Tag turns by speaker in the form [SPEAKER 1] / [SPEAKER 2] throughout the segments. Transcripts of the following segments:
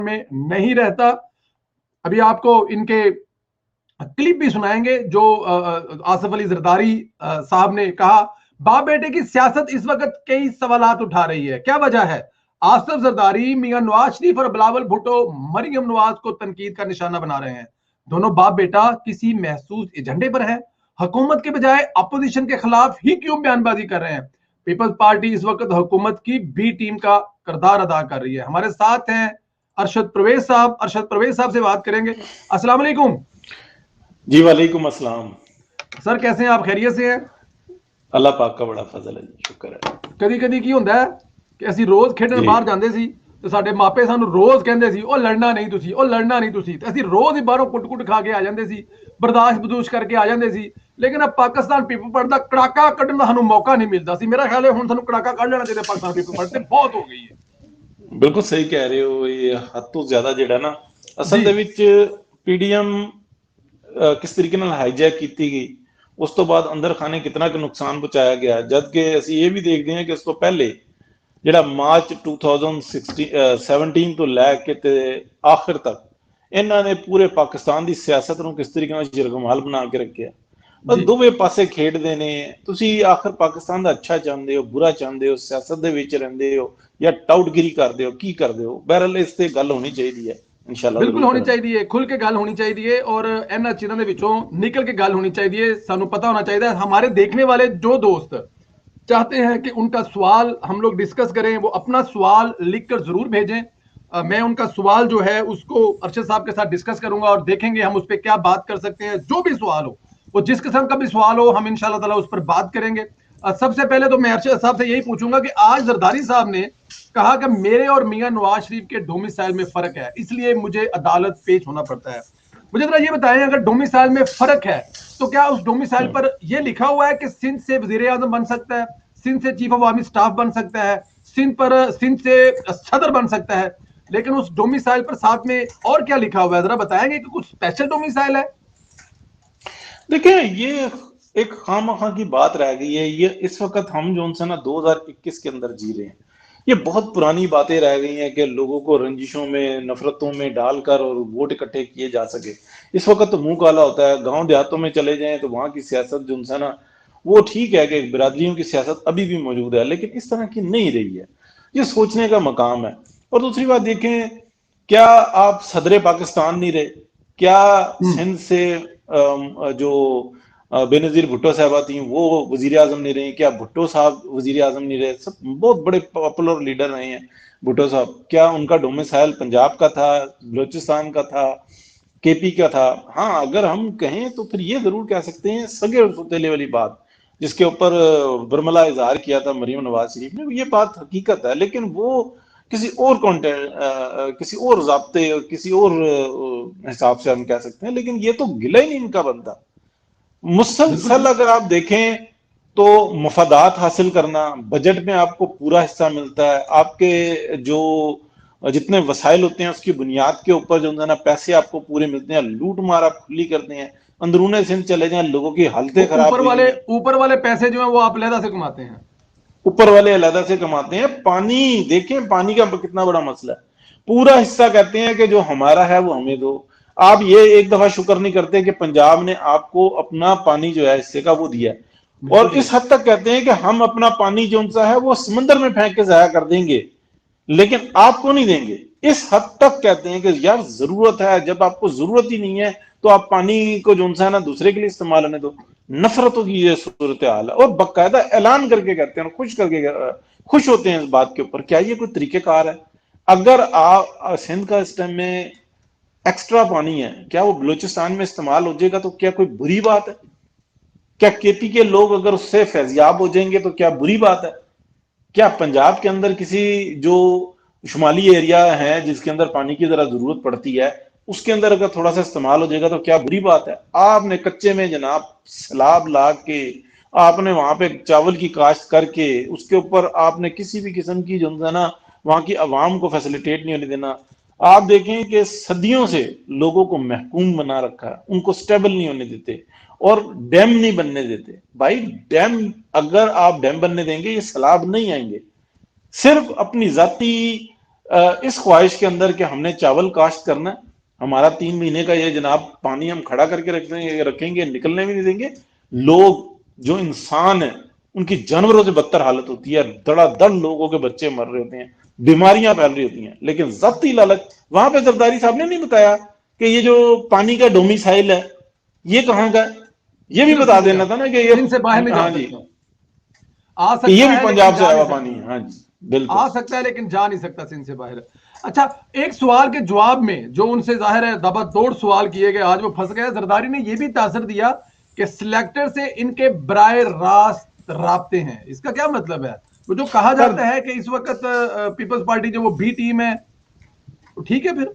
[SPEAKER 1] में नहीं रहता। अभी आपको इनके क्लिप भी सुनाएंगे जो आसिफ अली जरदारी साहब ने कहा, बाप बेटे की सियासत इस वक्त कई सवालात उठा रही है, क्या वजह है? आसिफ जरदारी मियां नवाज शरीफ और बिलावल भुट्टो मरियम नवाज को तनकीद का निशाना बना रहे हैं। दोनों बाप बेटा किसी महसूस एजेंडे पर है, हुकूमत के बजाय अपोजिशन के खिलाफ ही क्यों बयानबाजी कर रहे हैं? पीपल्स पार्टी इस वक्त हुकूमत की बी टीम का किरदार अदा कर रही है। हमारे साथ हैं अरशद परवेज साहब। अरशद परवेज साहब से बात करेंगे। अस्सलाम वालेकुम।
[SPEAKER 2] जी वालेकुम अस्सलाम।
[SPEAKER 1] सर कैसे हैं आप? खैरियत से हैं?
[SPEAKER 2] अल्लाह पाक का बड़ा फजल है जी, शुक्र है।
[SPEAKER 1] कदी कदी की ਹੁੰਦਾ ਹੈ ਕਿ ਅਸੀਂ ਰੋਜ਼ ਖੇਡਣ ਬਾਹਰ ਜਾਂਦੇ ਸੀ ਤੇ ਸਾਡੇ ਮਾਪੇ ਸਾਨੂੰ ਰੋਜ਼ ਕਹਿੰਦੇ ਸੀ ਉਹ ਲੜਨਾ ਨਹੀਂ ਤੁਸੀਂ, ਉਹ ਲੜਨਾ ਨਹੀਂ ਤੁਸੀਂ, ਤੇ ਅਸੀਂ ਰੋਜ਼ ਹੀ ਬਾਹਰੋਂ ਕੁੱਟ-ਕੁੱਟ ਖਾ ਕੇ ਆ ਜਾਂਦੇ ਸੀ, ਬਰਦਾਸ਼ਤ ਕਰਕੇ ਆ ਜਾਂਦੇ ਸੀ। ਲੇਕਿਨ अब पाकिस्तान पीपल पढ़ ਦਾ ਕੜਾਕਾ ਕੱਢਣ ਦਾ ਸਾਨੂੰ ਮੌਕਾ ਨਹੀਂ ਮਿਲਦਾ ਸੀ। ਮੇਰਾ ਖਿਆਲ ਹੈ ਹੁਣ ਸਾਨੂੰ ਕੜਾਕਾ ਕੱਢ ਲੈਣਾ ਚਾਹੀਦਾ। ਪਾਕਿस्तान पीपल पढ़ ਤੇ ਬਹੁਤ ਹੋ ਗਈ ਹੈ।
[SPEAKER 2] ਬਿਲਕੁਲ ਸਹੀ ਕਹਿ ਰਹੇ ਹੋ। ਇਹ ਹੱਦ ਤੋਂ ਜ਼ਿਆਦਾ ਜਿਹੜਾ ਨਾ ਅਸਲ ਦੇ ਵਿੱਚ ਪੀਡੀਐਮ ਕਿਸ ਤਰੀਕੇ ਨਾਲ ਹਾਈਜੈਕ ਕੀਤੀ ਗਈ, ਉਸ ਤੋਂ ਬਾਅਦ ਅੰਦਰ ਖਾਨੇ ਕਿਤਨਾ ਕੁ ਨੁਕਸਾਨ ਪਹੁੰਚਾਇਆ ਗਿਆ, ਜਦ ਕਿ ਅਸੀਂ ਇਹ ਵੀ ਦੇਖਦੇ ਹਾਂ ਕਿ ਉਸ ਤੋਂ ਪਹਿਲੇ ਜਿਹੜਾ ਮਾਰਚ 2017 ਤੋਂ ਲੈ ਕੇ ਤੇ ਆਖਿਰ ਤੱਕ ਇਹਨਾਂ ਨੇ ਪੂਰੇ ਪਾਕਿਸਤਾਨ ਦੀ ਸਿਆਸਤ ਨੂੰ ਕਿਸ ਤਰੀਕੇ ਨਾਲ ਯਰਗਮਾਲ ਬਣਾ ਕੇ ਰੱਖਿਆ। ਪਰ ਦੋਵੇਂ ਪਾਸੇ ਖੇਡਦੇ ਨੇ। ਤੁਸੀਂ ਆਖਿਰ ਪਾਕਿਸਤਾਨ ਦਾ ਅੱਛਾ ਚਾਹੁੰਦੇ ਹੋ, ਬੁਰਾ ਚਾਹੁੰਦੇ ਹੋ, ਸਿਆਸਤ ਦੇ ਵਿੱਚ ਰਹਿੰਦੇ ਹੋ ਜਾਂ ਟਾਊਟਗਿਰੀ ਕਰਦੇ ਹੋ, ਕੀ ਕਰਦੇ ਹੋ? ਬਹਰਹਾਲ ਇਸ ਤੇ ਗੱਲ ਹੋਣੀ ਚਾਹੀਦੀ ਹੈ।
[SPEAKER 1] बिल्कुल होनी चाहिए, खुल के गल होनी चाहिए और इन्हां चीज़ों के विचों निकल के गल होनी चाहिए। सानू पता होना चाहिए। हमारे देखने वाले जो दोस्त चाहते हैं कि उनका सवाल हम लोग डिस्कस करें, वो अपना सवाल लिख कर जरूर भेजें। मैं उनका सवाल जो है उसको अरशद साहब के साथ डिस्कस करूंगा और देखेंगे हम उस पर क्या बात कर सकते हैं। जो भी सवाल हो, वो जिस किस्म का भी सवाल हो, हम इंशाल्लाह ताला उस पर बात करेंगे। सबसे पहले तो मैं अरशद साहब से यही पूछूंगा कि आज जरदारी साहब ने कहा कि मेरे और मियां नवाज शरीफ के डोमिसाइल में फर्क है, इसलिए मुझे अदालत पेश होना पड़ता है। मुझे जरा ये बताएं, अगर डोमिसाइल में फर्क है तो क्या उस डोमिसाइल पर यह लिखा हुआ है कि सिंध से वजीर आजम बन सकता है, सिंध से चीफ ऑफ आर्मी स्टाफ बन सकता है, सिंध से सदर बन सकता है, लेकिन उस डोमिसाइल पर साथ में और क्या लिखा हुआ है? जरा बताएंगे कि कुछ स्पेशल डोमिसाइल है?
[SPEAKER 2] देखिए, ये एक खामखा की बात रह गई है। ये इस वक्त हम जो उनसे ना 2021 के अंदर जी रहे हैं, ये बहुत पुरानी बातें रह गई हैं कि लोगों को रंजिशों में, नफरतों में डालकर और वोट इकट्ठे किए जा सके। इस वक्त तो मुंह काला होता है। गांव देहातों में चले जाएं तो वहां की सियासत जो उनसे ना, वो ठीक है कि बिरादरियों की सियासत अभी भी मौजूद है, लेकिन इस तरह की नहीं रही है। ये सोचने का मकाम है। और दूसरी बात देखें, क्या आप सदर पाकिस्तान नहीं रहे? क्या सिंध से जो बेनजीर भुट्टो साहबा थी वो वजीर आजम नहीं रही? क्या भुट्टो साहब वजीर आजम नहीं रहे? सब बहुत बड़े पॉपुलर लीडर रहे हैं भुट्टो साहब। क्या उनका डोमिसाइल पंजाब का था, बलोचिस्तान का था, केपी का था? हाँ, अगर हम कहें तो फिर ये जरूर कह सकते हैं सगे और सौतेले वाली बात, जिसके ऊपर बरमला इजहार किया था मरियम नवाज शरीफ ने, ये बात हकीकत है। लेकिन वो किसी और कंटेंट, किसी और ज़ाब्ते, किसी और हिसाब से हम कह सकते हैं, लेकिन ये तो गिला ही नहीं इनका बनता। मुसलसल अगर आप देखें तो मफादात हासिल करना, बजट में आपको पूरा हिस्सा मिलता है, आपके जो जितने वसाइल होते हैं उसकी बुनियाद के ऊपर जो है ना पैसे आपको पूरे मिलते हैं। लूट मार आप खुली करते हैं। अंदरूने सिंध चले जाएं, लोगों की हालतें खराब।
[SPEAKER 1] ऊपर वाले पैसे जो है वो आप अलहदा से कमाते हैं।
[SPEAKER 2] ऊपर वाले अलहदा से कमाते हैं। पानी देखें, पानी का कितना बड़ा मसला है। पूरा हिस्सा कहते हैं कि जो हमारा है वो हमें दो। आप ये एक दफा शुक्र नहीं करते कि पंजाब ने आपको अपना पानी जो है हिस्से का वो दिया है, और इस हद तक कहते हैं कि हम अपना पानी जो उनसा है वो समंदर में फेंक के जाया कर देंगे, लेकिन आपको नहीं देंगे। इस हद तक कहते हैं कि यार जरूरत है, जब आपको जरूरत ही नहीं है तो आप पानी को जो है ना दूसरे के लिए इस्तेमाल होने दो। नफरतों की ये सूरत हाल है, और बाकायदा ऐलान करके कहते हैं, खुश होते हैं इस बात के ऊपर। क्या ये कोई तरीकेकार है? अगर आप सिंध का इस टाइम में एक्स्ट्रा पानी है, क्या वो बलूचिस्तान में इस्तेमाल हो जाएगा तो क्या कोई बुरी बात है? क्या केपी के लोग अगर उससे फैजियाब हो जाएंगे तो क्या बुरी बात है? क्या पंजाब के अंदर किसी जो शुमाली एरिया है जिसके अंदर पानी की जरा जरूरत पड़ती है, उसके अंदर अगर थोड़ा सा इस्तेमाल हो जाएगा तो क्या बुरी बात है? आपने कच्चे में जनाब सैलाब ला के आपने वहां पे चावल की काश्त करके उसके ऊपर आपने किसी भी किस्म की जो है ना वहां की आवाम को फैसिलिटेट नहीं होने देना। आप देखें कि सदियों से लोगों को महकूम बना रखा है, उनको स्टेबल नहीं होने देते और डैम नहीं बनने देते। भाई डैम, अगर आप डैम बनने देंगे ये सैलाब नहीं आएंगे। सिर्फ अपनी जाती इस ख्वाहिश के अंदर कि हमने चावल काश्त करना है, हमारा 3 महीने का ये जनाब पानी हम खड़ा करके रखेंगे, निकलने भी नहीं देंगे। लोग जो इंसान है उनकी जानवरों से बदतर हालत होती है, धड़ाधड़ लोगों के बच्चे मर रहे होते हैं, बीमारियां फैल रही होती हैं, लेकिन जब्ती लालच। वहां पे जरदारी साहब ने नहीं बताया कि ये जो पानी का डोमिसाइल है ये कहाँ का है, ये भी बता देना था ना कि ये,
[SPEAKER 1] सिंध से बाहर नहीं जा
[SPEAKER 2] हाँ जी,
[SPEAKER 1] सकते, आ
[SPEAKER 2] कि ये
[SPEAKER 1] सकता
[SPEAKER 2] भी
[SPEAKER 1] है लेकिन
[SPEAKER 2] पंजाब से
[SPEAKER 1] जा
[SPEAKER 2] आया
[SPEAKER 1] नहीं
[SPEAKER 2] हुआ पानी
[SPEAKER 1] सकता।
[SPEAKER 2] है। हाँ जी, बिल्कुल
[SPEAKER 1] आ सकता है लेकिन जा नहीं सकता सिंध से बाहर। अच्छा, एक सवाल के जवाब में जो उनसे जाहिर है दबा तोड़ सवाल किए गए, आज वो फंस गए। जरदारी ने यह भी तासर दिया कि सिलेक्टर से इनके बराए रास्त राब्ते हैं। इसका क्या मतलब है? वो जो कहा
[SPEAKER 2] सर।
[SPEAKER 1] जाता है कि इस वक्त पीपल्स पार्टी जो वो बी टीम है, तो ठीक है फिर।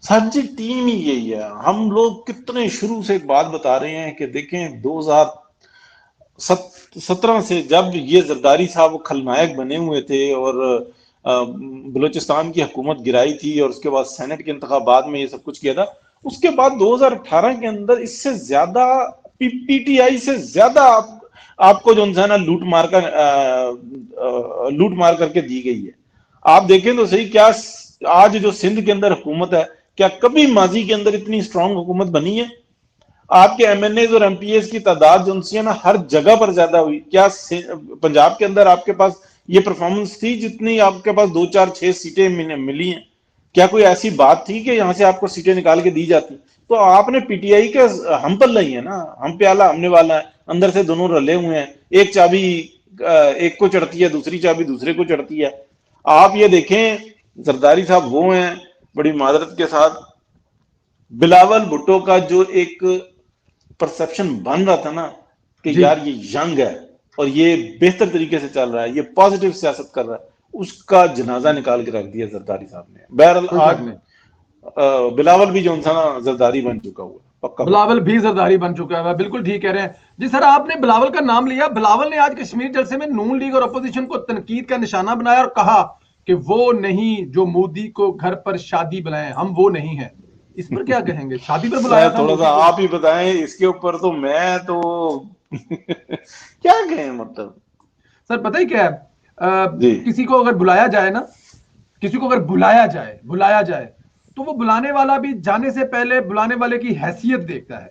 [SPEAKER 2] सर जी, टीम ही यही है। हम लोग कितने शुरू से एक बात बता रहे हैं कि देखें 2017 से जब ये जरदारी साहब खलनायक बने हुए थे और बलूचिस्तान की हुकूमत गिराई थी और उसके बाद सेनेट के इंतखाबात में ये सब कुछ किया था, उसके बाद 2018 के अंदर इससे ज्यादा पीटीआई से ज्यादा आपको जो है ना लूट मार करके दी गई है। आप देखें तो सही, क्या आज जो सिंध के अंदर हुकूमत है, क्या कभी माजी के अंदर इतनी स्ट्रांग हुकूमत बनी है? आपके एमएनए और एमपीएस की तादाद जो है ना हर जगह पर ज्यादा हुई। क्या पंजाब के अंदर आपके पास ये परफॉर्मेंस थी जितनी आपके पास 2 4 6 सीटें मिली हैं? क्या कोई ऐसी बात थी कि यहां से आपको सीटें निकाल के दी जाती? तो आपने पीटीआई के हम पर लाई है ना, हम प्याला हमने वाला है, अंदर से दोनों रले हुए हैं। एक चाबी एक को चढ़ती है, दूसरी चाबी दूसरे को चढ़ती है। आप ये देखें, जरदारी साहब वो हैं, बड़ी मादरत के साथ, बिलावल भुट्टो का जो एक परसेप्शन बन रहा था ना कि
[SPEAKER 1] जी,
[SPEAKER 2] यार ये यंग है और ये बेहतर तरीके से चल रहा है, ये पॉजिटिव सियासत कर रहा है, उसका जनाजा निकाल के रख दिया जरदारी साहब ने। बहरहाल
[SPEAKER 1] कोई शक
[SPEAKER 2] आज
[SPEAKER 1] नहीं।
[SPEAKER 2] बिलावल भी जो था ना जरदारी बन चुका हुआ है, पक्का पक्का।
[SPEAKER 1] बिलावल भी जरदारी बन चुका है, बिल्कुल ठीक कह रहे हैं जी सर। आपने बिलावल का नाम लिया। बिलावल ने आज कश्मीर जलसे में नून लीग और अपोजिशन को तनकीद का निशाना बनाया और कहा कि वो नहीं जो मोदी को घर पर शादी बुलाए, हम वो नहीं है। इस पर क्या कहेंगे? शादी पर बुलाया
[SPEAKER 2] सर
[SPEAKER 1] था
[SPEAKER 2] थोड़ा सा
[SPEAKER 1] मोदी को।
[SPEAKER 2] आप ही बताएं इसके ऊपर, तो मैं तो क्या कहें मतलब।
[SPEAKER 1] सर पता ही क्या है,
[SPEAKER 2] जी।
[SPEAKER 1] किसी को अगर बुलाया जाए ना, किसी को अगर बुलाया जाए तो वो बुलाने वाला भी जाने से पहले बुलाने वाले की हैसियत देखता है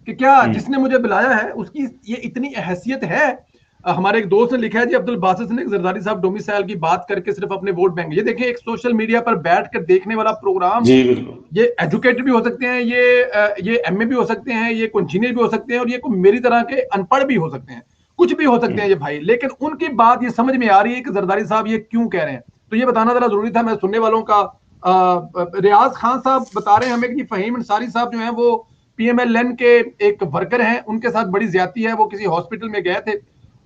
[SPEAKER 1] कि क्या जिसने मुझे बुलाया है उसकी ये इतनी हैसियत है। हमारे एक दोस्त ने लिखा है जी, अब्दुल बासित ने जरदारी साहब डोमिसाइल की बात करके सिर्फ अपने वोट बैंक। ये देखिए, एक सोशल मीडिया पर बैठकर देखने वाला प्रोग्राम,
[SPEAKER 2] जी बिल्कुल।
[SPEAKER 1] ये एजुकेटेड भी हो सकते हैं, ये एमए भी हो सकते हैं, ये कोई इंजीनियर भी हो सकते हैं, और ये कोई मेरी तरह के अनपढ़ भी हो सकते हैं, कुछ भी हो सकते हैं ये भाई। लेकिन उनकी बात ये समझ में आ रही है कि जरदारी साहब ये क्यों कह रहे हैं। तो ये बताना जरा जरूरी था मैं सुनने वालों का। रियाज खान साहब बता रहे हैं हमें कि फहीम अंसारी साहब जो है वो पीएमएलएन के एक वर्कर हैं, उनके साथ बड़ी ज्यादती है। वो किसी हॉस्पिटल में गए थे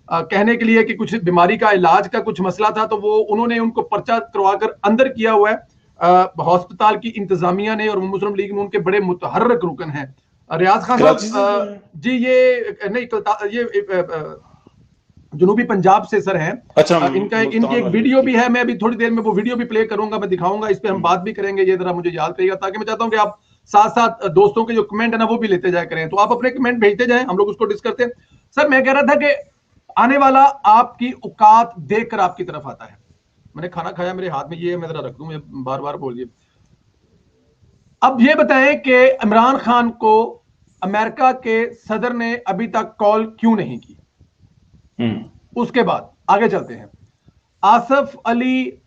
[SPEAKER 1] कहने के लिए कि कुछ बीमारी का इलाज का कुछ मसला था, तो वो उन्होंने उनको पर्चा करवाकर अंदर किया हुआ है अस्पताल की इंतजामिया ने, और मुस्लिम लीग में उनके बड़े मुतहर्रिक रुकन हैं। रियाज खान
[SPEAKER 2] कराची से
[SPEAKER 1] साहब जी, ये नहीं, ये जनूबी पंजाब से सर हैं।
[SPEAKER 2] अच्छा,
[SPEAKER 1] इनकी
[SPEAKER 2] मुल्तान
[SPEAKER 1] एक
[SPEAKER 2] वाले,
[SPEAKER 1] वीडियो भी
[SPEAKER 2] ठीक
[SPEAKER 1] है, मैं अभी थोड़ी देर में वो वीडियो भी प्ले करूंगा, मैं दिखाऊंगा, इस पे हम बात भी करेंगे। ये जरा मुझे याद रहेगा, ताकि मैं चाहता हूं कि आप साथ साथ दोस्तों के जो कमेंट है ना वो भी लेते जाया करें। तो आप अपने कमेंट भेजते जाएं, हम लोग उसको डिस्कस करते हैं। सर मैं कह रहा था कि आने वाला आपकी औकात देखकर आपकी तरफ आता है। मैंने खाना खाया, मेरे हाथ में ये है, मैं जरा रख दूं, बार बार बोलिए। अब ये बताएं कि इमरान खान को अमेरिका के सदर ने अभी तक कॉल क्यों नहीं की। उसके बाद आगे चलते हैं। आसफ अली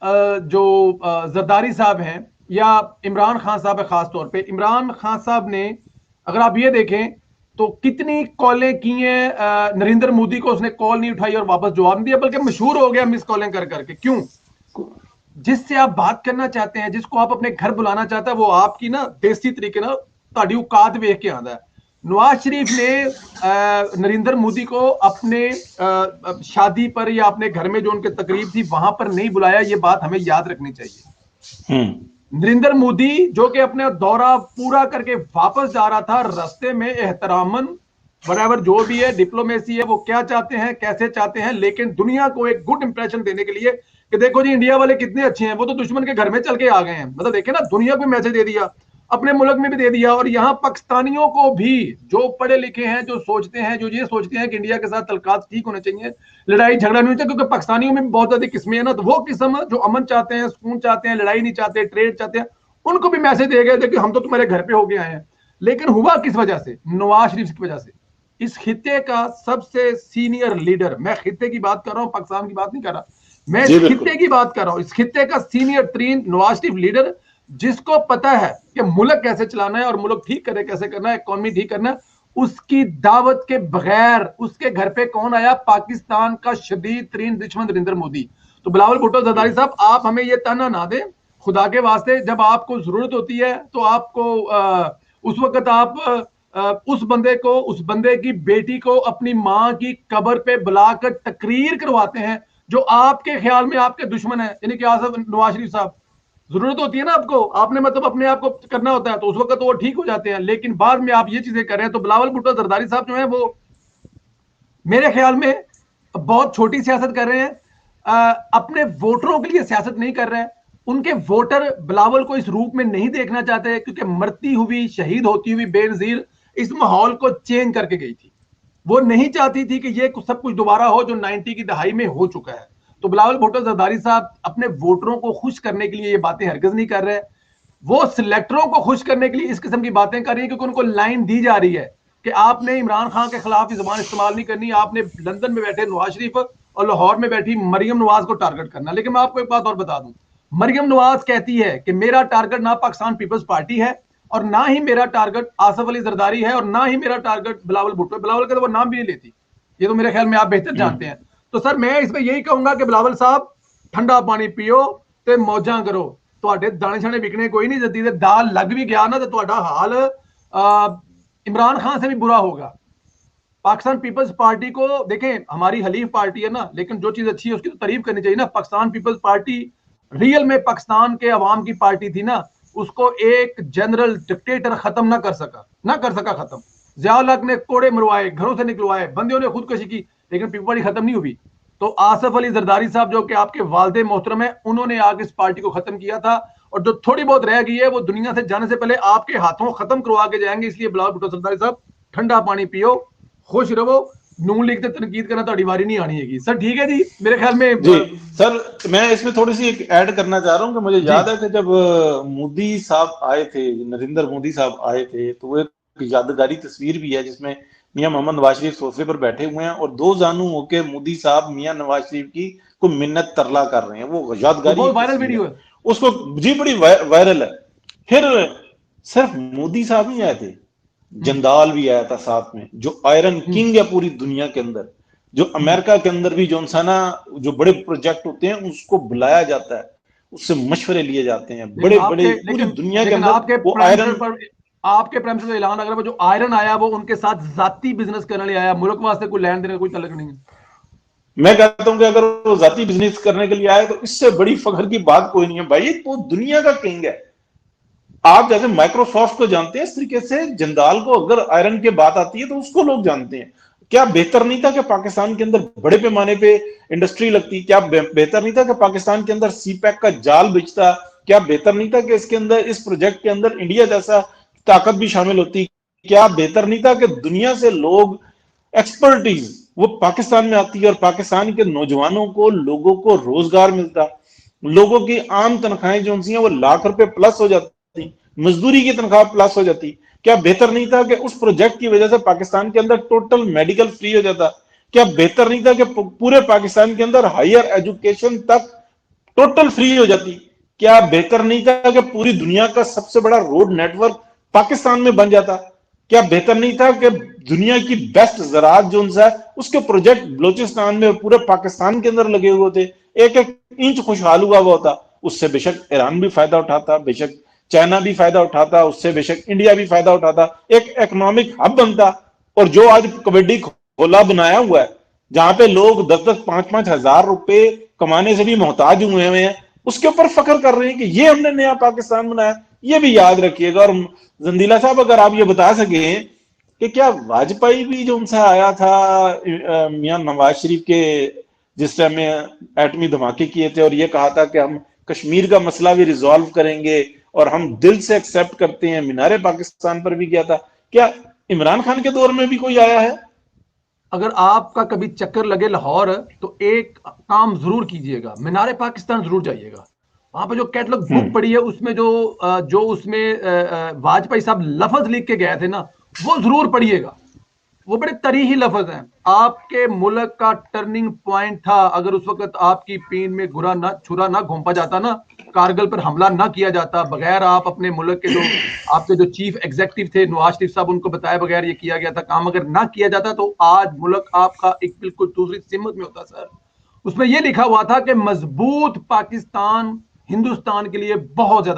[SPEAKER 1] जो जरदारी साहब हैं, या इमरान खान साहब है, खास तौर पे इमरान खान साहब ने, अगर आप ये देखें तो कितनी कॉलें की हैं नरेंद्र मोदी को, उसने कॉल नहीं उठाई और वापस जवाब नहीं दिया, बल्कि मशहूर हो गया मिस कॉलिंग कर करके। क्यों? जिससे आप बात करना चाहते हैं, जिसको आप अपने घर बुलाना चाहते हैं, वो आपकी ना देसी तरीके ना ताड़ी औकात वेख के आंदा है। नवाज शरीफ ने नरेंद्र मोदी को अपने शादी पर या अपने घर में जो उनके तकरीब थी वहां पर नहीं बुलाया। ये बात हमें याद रखनी चाहिए। नरेंद्र मोदी जो कि अपने दौरा पूरा करके वापस जा रहा था, रास्ते में एहतरामन बराबर जो भी है डिप्लोमेसी है, वो क्या चाहते हैं, कैसे चाहते हैं, लेकिन दुनिया को एक गुड इंप्रेशन देने के लिए कि देखो जी इंडिया वाले कितने अच्छे हैं, वो तो दुश्मन के घर में चल के आ गए हैं। मतलब देखे ना, दुनिया को मैसेज दे दिया। अपने मुल्क में भी दे दिया। और यहाँ पाकिस्तानियों को भी, जो पढ़े लिखे हैं, जो सोचते हैं, जो ये सोचते हैं कि इंडिया के साथ तल्कात ठीक होने चाहिए, लड़ाई झगड़ा नहीं होना चाहिए, क्योंकि पाकिस्तानियों में भी बहुत ज्यादा किस्में हैं ना, तो वो किस्म जो अमन चाहते हैं, सुकून चाहते हैं, लड़ाई नहीं चाहते, ट्रेड चाहते हैं, उनको भी मैसेज दे गए थे कि हम तो तुम्हारे घर पे होके आए हैं। लेकिन हुआ किस वजह से? नवाज शरीफ की वजह से। इस खित्ते का सबसे सीनियर लीडर, मैं खित्ते की बात कर रहा हूं, पाकिस्तान की बात नहीं कर रहा, मैं इस खित्ते की बात कर रहा हूं, इस खित्ते का सीनियर तरीन नवाज शरीफ लीडर, जिसको पता है कि मुल्क कैसे चलाना है और मुल्क ठीक करे कैसे करना है, इकोनॉमी ठीक करना है, उसकी दावत के बगैर उसके घर पे कौन आया? पाकिस्तान का शदीद तरीन दुश्मन नरेंद्र मोदी। तो बिलावल भुट्टो जरदारी साहब, आप हमें ये ताना ना दें खुदा के वास्ते। जब आपको जरूरत होती है तो आपको उस वक्त आप उस बंदे को, उस बंदे की बेटी को अपनी मां की कब्र पे बुलाकर तकरीर करवाते हैं, जो आपके ख्याल में आपके दुश्मन है, यानी कि आसफ नवाज शरीफ साहब। जरूरत होती है ना आपको, आपने मतलब अपने आप को करना होता है, तो उस वक्त तो वो ठीक हो जाते हैं, लेकिन बाद में आप ये चीजें कर रहे हैं। तो बिलावल भुट्टो जरदारी साहब जो है वो मेरे ख्याल में बहुत छोटी सियासत कर रहे हैं, अपने वोटरों के लिए सियासत नहीं कर रहे हैं। उनके वोटर बिलावल को इस रूप में नहीं देखना चाहते, क्योंकि मरती हुई, शहीद होती हुई बेनजीर इस माहौल को चेंज करके गई थी। वो नहीं चाहती थी कि ये सब कुछ दोबारा हो जो 90 की दहाई में हो चुका है। तो बिलावल भुट्टो जरदारी साहब अपने वोटरों को खुश करने के लिए ये बातें हरगिज नहीं कर रहे। वो सिलेक्टरों को खुश करने के लिए इस किस्म की बातें कर रही है, क्योंकि उनको लाइन दी जा रही है कि आपने इमरान खान के खिलाफ ही जुबान इस्तेमाल नहीं करनी, आपने लंदन में बैठे नवाज शरीफ और लाहौर में बैठी मरियम नवाज को टारगेट करना। लेकिन मैं आपको एक बात और बता दूं, मरियम नवाज कहती है कि मेरा टारगेट ना पाकिस्तान पीपल्स पार्टी है, और ना ही मेरा टारगेट आसफ अली जरदारी है, और ना ही मेरा टारगेट बिलावल भुट्टो। बिलावल का तो वो नाम भी नहीं लेती, ये तो मेरे ख्याल में आप बेहतर जानते हैं। तो सर मैं इसमें यही कहूंगा कि बिलावल साहब, ठंडा पानी पियो ते मौजा करो, ਤੁਹਾਡੇ दाने शाने बिकने कोई नहीं, जदी दाल लग भी गया ना तो ਤੁਹਾਡਾ हाल इमरान खान से भी बुरा होगा। पाकिस्तान पीपल्स पार्टी को देखें, हमारी हलीफ पार्टी है ना, लेकिन जो चीज अच्छी है उसकी तो तारीफ करनी चाहिए ना। पाकिस्तान पीपल्स पार्टी रियल में पाकिस्तान के अवाम की पार्टी थी ना, उसको एक जनरल डिक्टेटर खत्म ना कर सका खत्म। जियाउल हक ने कोड़े मरवाए, घरों से निकलवाए, बंदियों ने खुदकुशी की, लेकिन पीपल पार्टी खत्म नहीं हुई। तो आसफ अली जरदारी साहब जो कि आपके वालदे मोहतरम है, उन्होंने आगे इस पार्टी को खत्म किया था, और जो थोड़ी बहुत रह गई है वो दुनिया से जाने से पहले आपके हाथों खत्म करवा के जाएंगे। इसलिए बिलावल भुट्टो जरदारी साहब, ठंडा पानी पियो, खुश रहो, नून लीग से तनकीद करना तो बारी नहीं आनी है। सर ठीक है जी, मेरे ख्याल में
[SPEAKER 2] जी सर, मैं इसमें थोड़ी सी एक ऐड करना चाह रहा हूँ कि मुझे याद है कि जब मोदी साहब आए थे, नरेंद्र मोदी साहब आए थे, तो वो एक यादगारी तस्वीर भी है जिसमें मियां मोहम्मद नवाज शरीफ सोफे पर बैठे हुए हैं और दो जानू होके मोदी साहब मियां नवाज शरीफ की को मिन्नत तरला कर रहे हैं। वो यादगारी
[SPEAKER 1] वायरल वीडियो है
[SPEAKER 2] उसको, जी बड़ी वायरल है। फिर सिर्फ मोदी साहब नहीं आए थे, जंदाल भी आया था साथ में, जो आयरन किंग है पूरी दुनिया के अंदर, जो अमेरिका के अंदर भी जो जो बड़े प्रोजेक्ट होते हैं उसको बुलाया जाता है, उससे मशवरे लिए जाते हैं, बड़े बड़े पूरी दुनिया के अंदर। वो आयरन
[SPEAKER 1] आपके प्राइम मिनिस्टर का ऐलान, अगर वो जो आयरन आया वो उनके साथ जाती बिजनेस करने लिए आया, मुल्क वास्ते कोई लैंड देने कोई तल्लक नहीं है।
[SPEAKER 2] मैं कहता हूं कि अगर वो जाती बिजनेस करने के लिए आए तो इससे बड़ी फख्र की बात कोई नहीं है भाई, वो दुनिया का किंग है। आप जैसे माइक्रोसॉफ्ट को जानते हैं, इस तरीके से जंदाल को अगर आयरन की बात आती है तो उसको लोग जानते हैं। क्या बेहतर नहीं था कि पाकिस्तान के अंदर बड़े पैमाने पे इंडस्ट्री लगती? क्या बेहतर नहीं था कि पाकिस्तान के अंदर सीपैक का जाल बिछता? क्या बेहतर नहीं था कि इसके अंदर, इस प्रोजेक्ट के अंदर इंडिया जैसा ताकत भी शामिल होती? क्या बेहतर नहीं था कि दुनिया से लोग, एक्सपर्टीज वो पाकिस्तान में आती है और पाकिस्तान के नौजवानों को, लोगों को रोजगार मिलता? लोगों की आम तनख्वाहें जो उनसी हैं वो लाख रुपए प्लस हो जाती, मजदूरी की तनख्वाह प्लस हो जाती। क्या बेहतर नहीं था कि उस प्रोजेक्ट की वजह से पाकिस्तान के अंदर टोटल मेडिकल फ्री हो जाता? क्या बेहतर नहीं था कि पूरे पाकिस्तान के अंदर हायर एजुकेशन तक टोटल फ्री हो जाती? क्या बेहतर नहीं था कि पूरी दुनिया का सबसे बड़ा रोड नेटवर्क पाकिस्तान में बन जाता? क्या बेहतर नहीं था कि दुनिया की बेस्ट ज़राअत जो है उसके प्रोजेक्ट बलोचिस्तान में पूरे पाकिस्तान के अंदर लगे हुए थे, एक एक इंच खुशहाल हुआ हुआ होता? उससे बेशक ईरान भी फायदा उठाता, बेशक चाइना भी फायदा उठाता, उससे बेशक इंडिया भी फायदा उठाता, एक इकोनॉमिक हब बनता। और जो आज कबड्डी खोला बनाया हुआ है, जहां पे लोग 10-10, 5-5 हजार रुपए कमाने से भी मोहताज हुए हैं, उसके ऊपर फख्र कर रहे हैं कि ये हमने नया पाकिस्तान बनाया। ये भी याद रखिएगा। और जंदीला साहब, अगर आप ये बता सके कि क्या वाजपेयी भी जो उनसे आया था मियां नवाज शरीफ के जिस टाइम में एटमी धमाके किए थे और ये कहा था कि हम कश्मीर का मसला भी रिजॉल्व करेंगे और हम दिल से एक्सेप्ट करते हैं। मीनारे पाकिस्तान पर भी किया था। क्या इमरान खान के दौर में भी कोई आया है?
[SPEAKER 1] अगर आपका कभी चक्कर लगे लाहौर तो एक काम जरूर कीजिएगा, मीनारे पाकिस्तान जरूर जाइएगा। वहां पे जो कैटलॉग बुक पड़ी है उसमें जो उसमें वाजपेयी साहब लफ्ज लिख के गए थे ना, वो जरूर पढ़िएगा। वो बड़े तरीही लफ्ज हैं। आपके मुल्क का टर्निंग पॉइंट था। अगर उस वक्त आपकी पीन में छुरा ना घोंपा जाता ना, कारगिल पर हमला ना किया जाता, बगैर आप अपने मुल्क के जो आपके जो चीफ एग्जीक्यूटिव थे नवाज शरीफ साहब, उनको बताए बगैर ये किया गया था काम, अगर ना किया जाता तो आज मुल्क आपका एक बिल्कुल दूसरी सिमत में होता सर। उसमें यह लिखा हुआ था कि मजबूत पाकिस्तान हिंदुस्तान के लिए बहुत ज्यादा